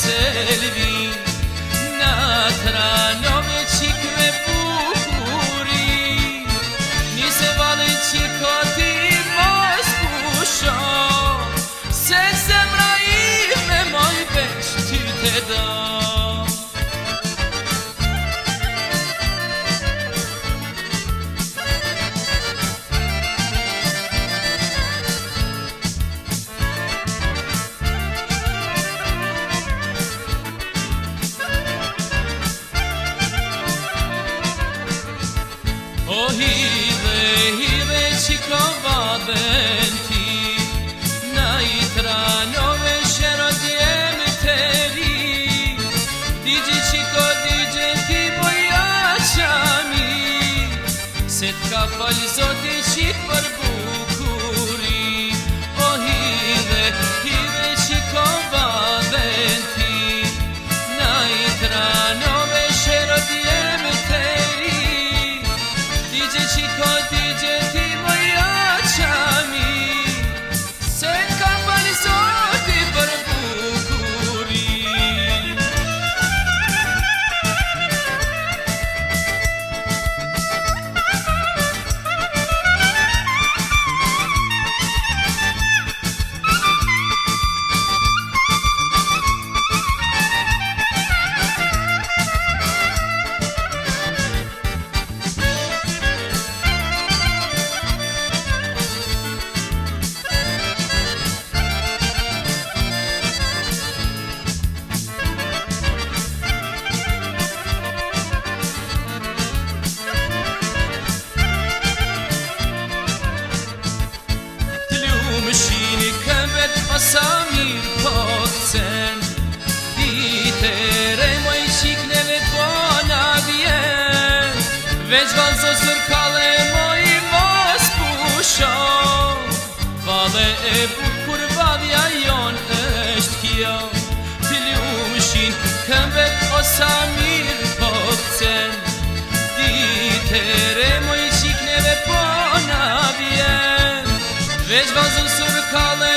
selvi na tranove qikve bukuri nise vale qikoti mos pusho se zemra ime moj veç ty te do. O hive qiko vadhen ti na I tranove shero djem të ri digje qiko digje ti boja qami se t'ka fal zoti qik për bukuri. O hive qiko vadhen ti na I tranove shero djem të ri digje qiko digje ti moja qami se ka fal zoti për bukuri. Shini këmbet asa mirë po këtën ditere moj qikneve po na vjen veç valzo sërkale moj mos pusho vale e bukur vadhja jon është kjo t'ljumshin këmbet asa mirë po këtën ditere moj qikneve po na vjen veç valzo sërkale